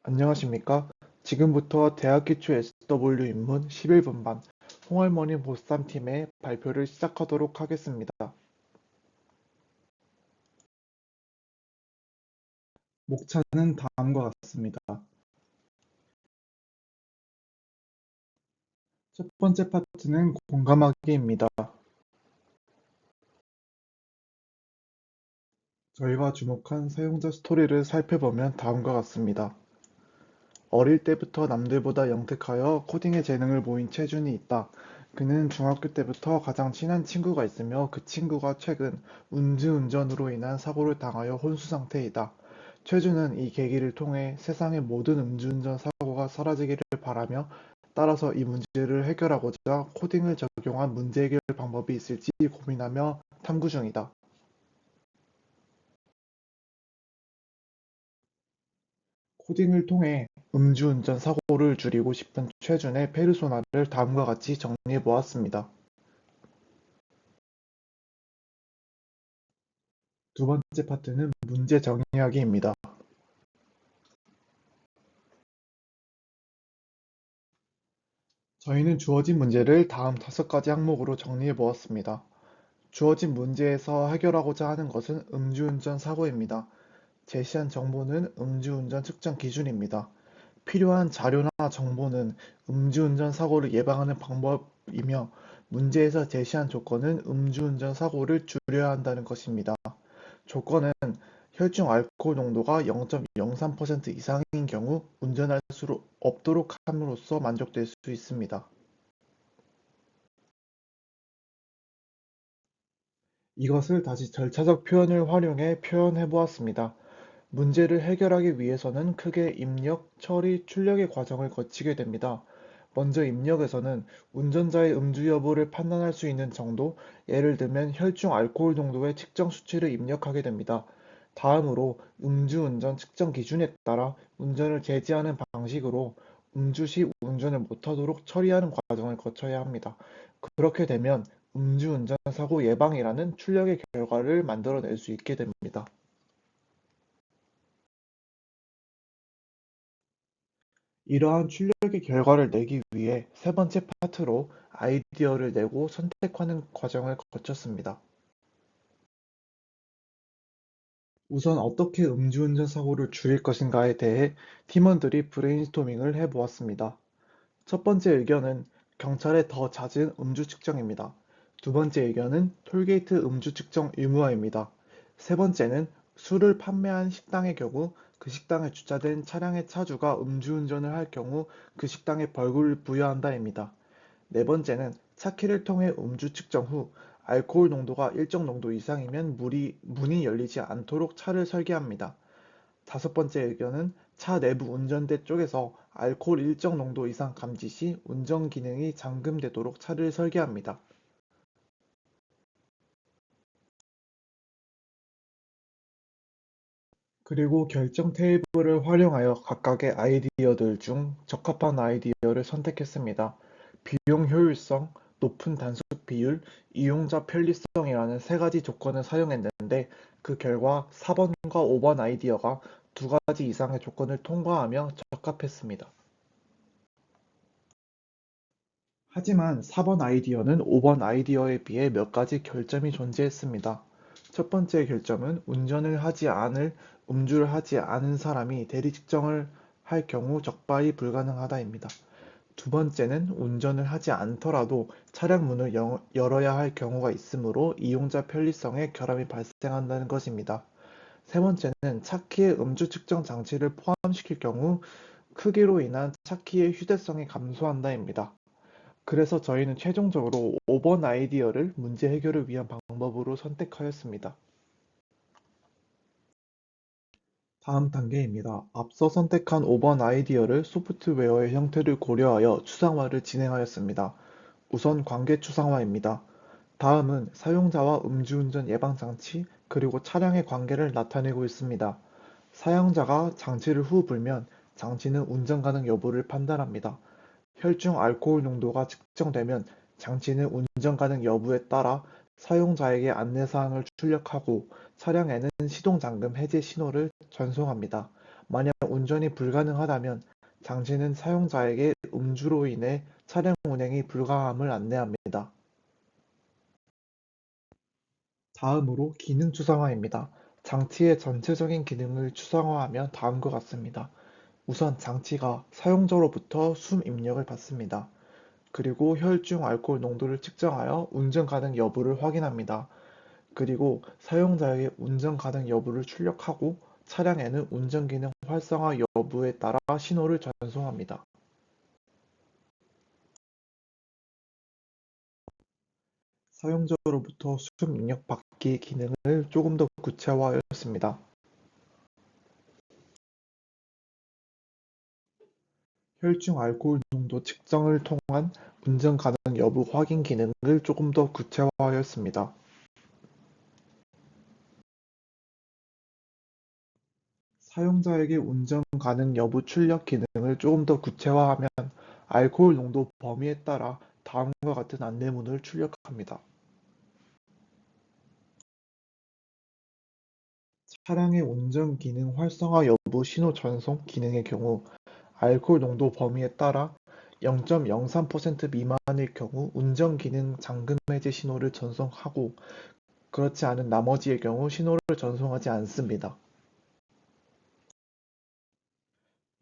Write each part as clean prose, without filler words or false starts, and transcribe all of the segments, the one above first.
안녕하십니까? 지금부터 대학기초 SW 입문 11분반 홍할머니 보쌈팀의 발표를 시작하도록 하겠습니다. 목차는 다음과 같습니다. 첫 번째 파트는 공감하기입니다. 저희가 주목한 사용자 스토리를 살펴보면 다음과 같습니다. 어릴 때부터 남들보다 영특하여 코딩의 재능을 보인 최준이 있다. 그는 중학교 때부터 가장 친한 친구가 있으며 그 친구가 최근 음주운전으로 인한 사고를 당하여 혼수 상태이다. 최준은 이 계기를 통해 세상의 모든 음주운전 사고가 사라지기를 바라며 따라서 이 문제를 해결하고자 코딩을 적용한 문제 해결 방법이 있을지 고민하며 탐구 중이다. 코딩을 통해 음주운전 사고를 줄이고 싶은 최준의 페르소나를 다음과 같이 정리해 보았습니다. 두 번째 파트는 문제 정의하기입니다. 저희는 주어진 문제를 다음 5가지 항목으로 정리해 보았습니다. 주어진 문제에서 해결하고자 하는 것은 음주운전 사고입니다. 제시한 정보는 음주운전 측정 기준입니다. 필요한 자료나 정보는 음주운전 사고를 예방하는 방법이며 문제에서 제시한 조건은 음주운전 사고를 줄여야 한다는 것입니다. 조건은 혈중 알코올 농도가 0.03% 이상인 경우 운전할 수 없도록 함으로써 만족될 수 있습니다. 이것을 다시 절차적 표현을 활용해 표현해 보았습니다. 문제를 해결하기 위해서는 크게 입력, 처리, 출력의 과정을 거치게 됩니다. 먼저 입력에서는 운전자의 음주 여부를 판단할 수 있는 정도, 예를 들면 혈중 알코올 농도의 측정 수치를 입력하게 됩니다. 다음으로 음주운전 측정 기준에 따라 운전을 제지하는 방식으로 음주 시 운전을 못하도록 처리하는 과정을 거쳐야 합니다. 그렇게 되면 음주운전 사고 예방이라는 출력의 결과를 만들어낼 수 있게 됩니다. 이러한 출력의 결과를 내기 위해 세 번째 파트로 아이디어를 내고 선택하는 과정을 거쳤습니다. 우선 어떻게 음주운전 사고를 줄일 것인가에 대해 팀원들이 브레인스토밍을 해보았습니다. 첫 번째 의견은 경찰의 더 잦은 음주 측정입니다. 두 번째 의견은 톨게이트 음주 측정 의무화입니다. 세 번째는 술을 판매한 식당의 경우 그 식당에 주차된 차량의 차주가 음주운전을 할 경우 그 식당에 벌금을 부여한다입니다. 네 번째는 차키를 통해 음주 측정 후 알코올 농도가 일정 농도 이상이면 문이 열리지 않도록 차를 설계합니다. 다섯 번째 의견은 차 내부 운전대 쪽에서 알코올 일정 농도 이상 감지 시 운전 기능이 잠금되도록 차를 설계합니다. 그리고 결정 테이블을 활용하여 각각의 아이디어들 중 적합한 아이디어를 선택했습니다. 비용 효율성, 높은 단속 비율, 이용자 편리성이라는 세 가지 조건을 사용했는데 그 결과 4번과 5번 아이디어가 두 가지 이상의 조건을 통과하며 적합했습니다. 하지만 4번 아이디어는 5번 아이디어에 비해 몇 가지 결점이 존재했습니다. 첫 번째 결점은 음주를 하지 않은 사람이 대리 측정을 할 경우 적발이 불가능하다입니다. 두 번째는 운전을 하지 않더라도 차량 문을 열어야 할 경우가 있으므로 이용자 편리성에 결함이 발생한다는 것입니다. 세 번째는 차키에 음주 측정 장치를 포함시킬 경우 크기로 인한 차키의 휴대성이 감소한다입니다. 그래서 저희는 최종적으로 5번 아이디어를 문제 해결을 위한 방법으로 선택하였습니다. 다음 단계입니다. 앞서 선택한 5번 아이디어를 소프트웨어의 형태를 고려하여 추상화를 진행하였습니다. 우선 관계 추상화입니다. 다음은 사용자와 음주운전 예방 장치, 그리고 차량의 관계를 나타내고 있습니다. 사용자가 장치를 후 불면 장치는 운전 가능 여부를 판단합니다. 혈중 알코올 농도가 측정되면 장치는 운전 가능 여부에 따라 사용자에게 안내사항을 출력하고 차량에는 시동 잠금 해제 신호를 전송합니다. 만약 운전이 불가능하다면 장치는 사용자에게 음주로 인해 차량 운행이 불가함을 안내합니다. 다음으로 기능 추상화입니다. 장치의 전체적인 기능을 추상화하면 다음과 같습니다. 우선 장치가 사용자로부터 숨 입력을 받습니다. 그리고 혈중 알코올 농도를 측정하여 운전 가능 여부를 확인합니다. 그리고 사용자에게 운전 가능 여부를 출력하고 차량에는 운전 기능 활성화 여부에 따라 신호를 전송합니다. 사용자로부터 숨 입력 받기 기능을 조금 더 구체화하였습니다. 혈중 알코올 농도 측정을 통한 운전 가능 여부 확인 기능을 조금 더 구체화하였습니다. 사용자에게 운전 가능 여부 출력 기능을 조금 더 구체화하면 알코올 농도 범위에 따라 다음과 같은 안내문을 출력합니다. 차량의 운전 기능 활성화 여부 신호 전송 기능의 경우 알코올 농도 범위에 따라 0.03% 미만일 경우 운전 기능 잠금 해제 신호를 전송하고 그렇지 않은 나머지의 경우 신호를 전송하지 않습니다.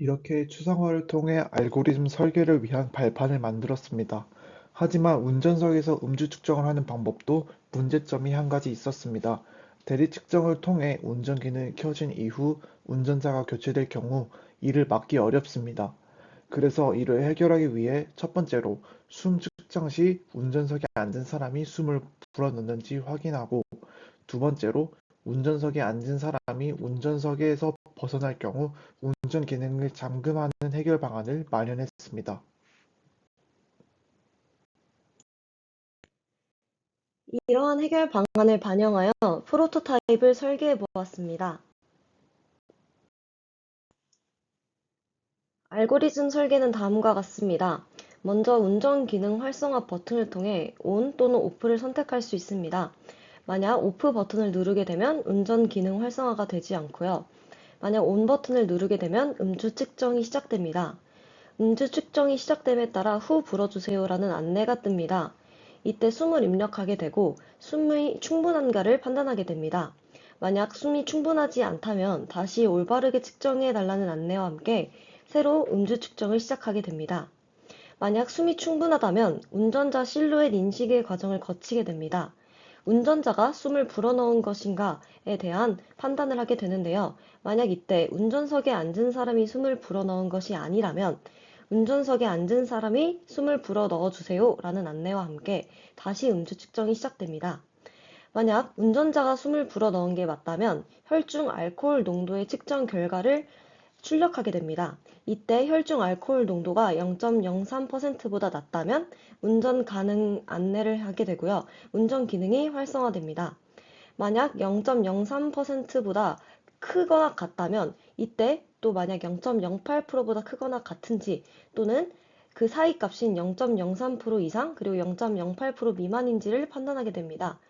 이렇게 추상화를 통해 알고리즘 설계를 위한 발판을 만들었습니다. 하지만 운전석에서 음주 측정을 하는 방법도 문제점이 한 가지 있었습니다. 대리 측정을 통해 운전 기능이 켜진 이후 운전자가 교체될 경우 이를 막기 어렵습니다. 그래서 이를 해결하기 위해 첫 번째로 숨 측정 시 운전석에 앉은 사람이 숨을 불어넣는지 확인하고 두 번째로 운전석에 앉은 사람이 운전석에서 벗어날 경우 운전 기능을 잠금하는 해결 방안을 마련했습니다. 이러한 해결 방안을 반영하여 프로토타입을 설계해 보았습니다. 알고리즘 설계는 다음과 같습니다. 먼저 운전 기능 활성화 버튼을 통해 ON 또는 OFF를 선택할 수 있습니다. 만약 OFF 버튼을 누르게 되면 운전 기능 활성화가 되지 않고요. 만약 ON 버튼을 누르게 되면 음주 측정이 시작됩니다. 음주 측정이 시작됨에 따라 후 불어주세요라는 안내가 뜹니다. 이때 숨을 입력하게 되고 숨이 충분한가를 판단하게 됩니다. 만약 숨이 충분하지 않다면 다시 올바르게 측정해 달라는 안내와 함께 새로 음주 측정을 시작하게 됩니다. 만약 숨이 충분하다면 운전자 실루엣 인식의 과정을 거치게 됩니다. 운전자가 숨을 불어넣은 것인가에 대한 판단을 하게 되는데요. 만약 이때 운전석에 앉은 사람이 숨을 불어넣은 것이 아니라면 운전석에 앉은 사람이 숨을 불어넣어 주세요 라는 안내와 함께 다시 음주 측정이 시작됩니다. 만약 운전자가 숨을 불어넣은 게 맞다면 혈중 알코올 농도의 측정 결과를 출력하게 됩니다. 이때 혈중 알코올 농도가 0.03%보다 낮다면 운전 가능 안내를 하게 되고요. 운전 기능이 활성화됩니다. 만약 0.03%보다 크거나 같다면 이때 또 만약 0.08%보다 크거나 같은지 또는 그 사이 값인 0.03% 이상 그리고 0.08% 미만인지를 판단하게 됩니다.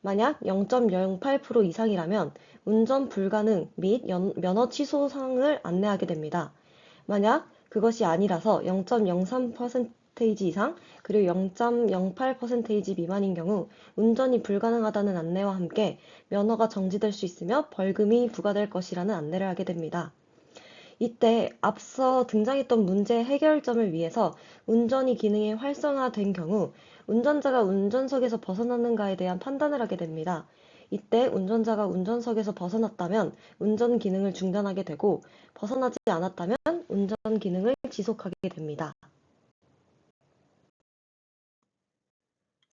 만약 0.08% 이상이라면 운전 불가능 및 면허 취소 사항을 안내하게 됩니다. 만약 그것이 아니라서 0.03% 이상 그리고 0.08% 미만인 경우 운전이 불가능하다는 안내와 함께 면허가 정지될 수 있으며 벌금이 부과될 것이라는 안내를 하게 됩니다. 이때 앞서 등장했던 문제 해결점을 위해서 운전이 기능이 활성화된 경우 운전자가 운전석에서 벗어났는가에 대한 판단을 하게 됩니다. 이때 운전자가 운전석에서 벗어났다면 운전 기능을 중단하게 되고 벗어나지 않았다면 운전 기능을 지속하게 됩니다.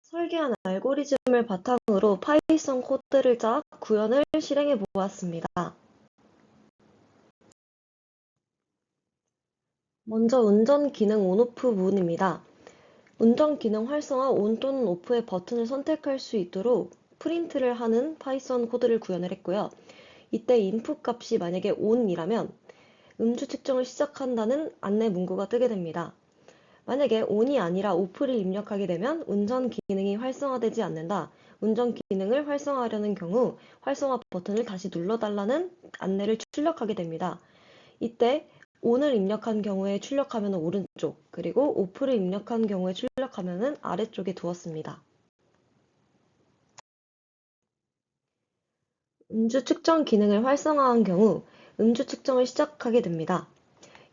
설계한 알고리즘을 바탕으로 파이썬 코드를 짜 구현을 실행해 보았습니다. 먼저 운전 기능 온오프 부분입니다. 운전 기능 활성화 ON 또는 OFF의 버튼을 선택할 수 있도록 프린트를 하는 파이썬 코드를 구현을 했고요. 이때 인풋 값이 만약에 ON이라면 음주 측정을 시작한다는 안내 문구가 뜨게 됩니다. 만약에 ON이 아니라 OFF를 입력하게 되면 운전 기능이 활성화되지 않는다. 운전 기능을 활성화하려는 경우 활성화 버튼을 다시 눌러달라는 안내를 출력하게 됩니다. 이때 on을 입력한 경우에 출력하면 오른쪽, 그리고 off를 입력한 경우에 출력하면 아래쪽에 두었습니다. 음주 측정 기능을 활성화한 경우 음주 측정을 시작하게 됩니다.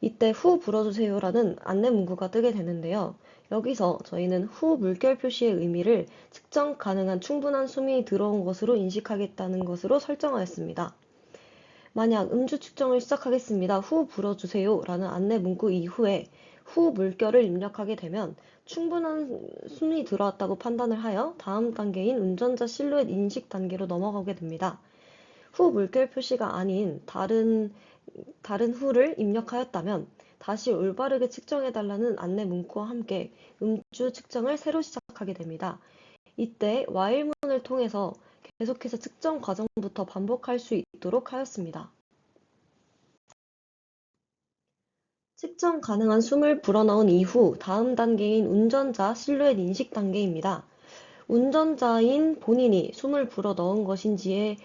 이때 후 불어주세요라는 안내 문구가 뜨게 되는데요. 여기서 저희는 후 물결 표시의 의미를 측정 가능한 충분한 숨이 들어온 것으로 인식하겠다는 것으로 설정하였습니다. 만약 음주 측정을 시작하겠습니다. 후 불어주세요 라는 안내 문구 이후에 후 물결을 입력하게 되면 충분한 숨이 들어왔다고 판단을 하여 다음 단계인 운전자 실루엣 인식 단계로 넘어가게 됩니다. 후 물결 표시가 아닌 다른 후를 입력하였다면 다시 올바르게 측정해달라는 안내 문구와 함께 음주 측정을 새로 시작하게 됩니다. 이때 while문을 통해서 계속해서 측정 과정부터 반복할 수 있도록 하였습니다. 측정 가능한 숨을 불어넣은 이후 다음 단계인 운전자 실루엣 인식 단계입니다. 운전자인 본인이 숨을 불어넣은 것인지에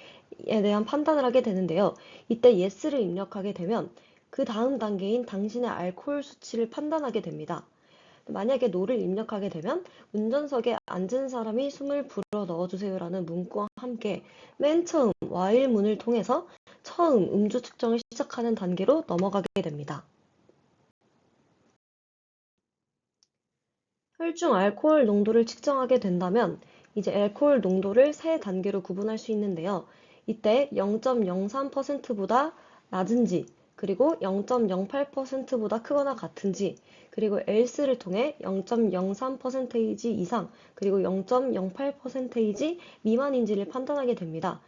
대한 판단을 하게 되는데요. 이때 yes를 입력하게 되면 그 다음 단계인 당신의 알코올 수치를 판단하게 됩니다. 만약에 no를 입력하게 되면 운전석에 앉은 사람이 숨을 불어 넣어주세요라는 문구와 함께 맨 처음 while문을 통해서 처음 음주 측정을 시작하는 단계로 넘어가게 됩니다. 혈중 알코올 농도를 측정하게 된다면 이제 알코올 농도를 세 단계로 구분할 수 있는데요. 이때 0.03%보다 낮은지, 그리고 0.08%보다 크거나 같은지, 그리고 else를 통해 0.03% 이상, 그리고 0.08% 미만인지를 판단하게 됩니다.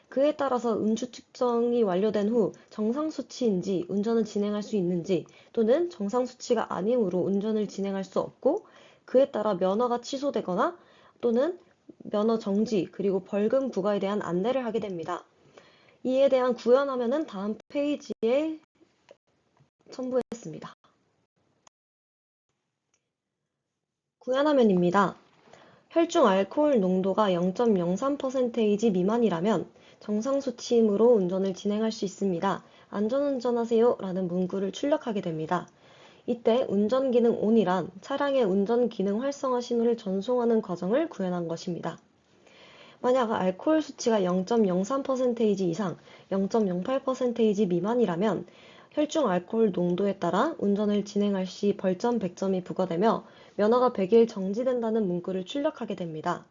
그에 따라서 음주 측정이 완료된 후 정상 수치인지 운전을 진행할 수 있는지 또는 정상 수치가 아니므로 운전을 진행할 수 없고 그에 따라 면허가 취소되거나 또는 면허 정지 그리고 벌금 부과에 대한 안내를 하게 됩니다. 이에 대한 구현화면은 다음 페이지에 첨부했습니다. 구현화면입니다. 혈중 알코올 농도가 0.03% 미만이라면 정상 수치이므로 운전을 진행할 수 있습니다. 안전운전하세요 라는 문구를 출력하게 됩니다. 이때 운전기능 ON이란 차량의 운전기능 활성화 신호를 전송하는 과정을 구현한 것입니다. 만약 알코올 수치가 0.03% 이상, 0.08% 미만이라면 혈중 알코올 농도에 따라 운전을 진행할 시 벌점 100점이 부과되며 면허가 100일 정지된다는 문구를 출력하게 됩니다.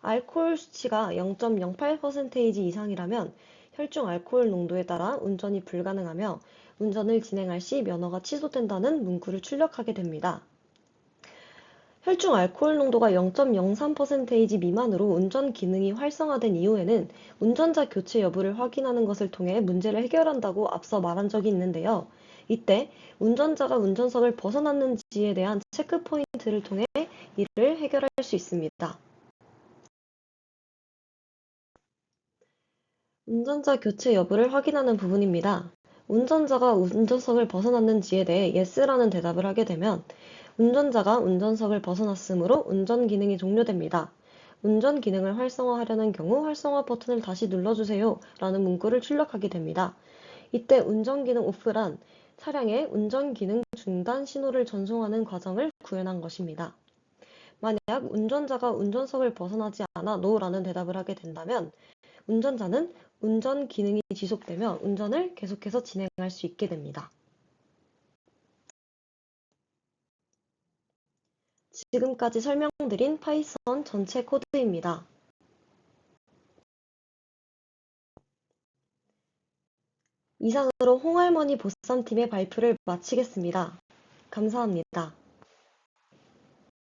알코올 수치가 0.08% 이상이라면 혈중 알코올 농도에 따라 운전이 불가능하며 운전을 진행할 시 면허가 취소된다는 문구를 출력하게 됩니다. 혈중 알코올 농도가 0.03% 미만으로 운전 기능이 활성화된 이후에는 운전자 교체 여부를 확인하는 것을 통해 문제를 해결한다고 앞서 말한 적이 있는데요. 이때 운전자가 운전석을 벗어났는지에 대한 체크 포인트를 통해 이를 해결할 수 있습니다. 운전자 교체 여부를 확인하는 부분입니다. 운전자가 운전석을 벗어났는지에 대해 yes라는 대답을 하게 되면 운전자가 운전석을 벗어났으므로 운전 기능이 종료됩니다. 운전 기능을 활성화하려는 경우 활성화 버튼을 다시 눌러주세요 라는 문구를 출력하게 됩니다. 이때 운전 기능 off란 차량의 운전 기능 중단 신호를 전송하는 과정을 구현한 것입니다. 만약 운전자가 운전석을 벗어나지 않아 no라는 대답을 하게 된다면 운전자는 운전 기능이 지속되며 운전을 계속해서 진행할 수 있게 됩니다. 지금까지 설명드린 파이썬 전체 코드입니다. 이상으로 홍할머니 보쌈팀의 발표를 마치겠습니다. 감사합니다.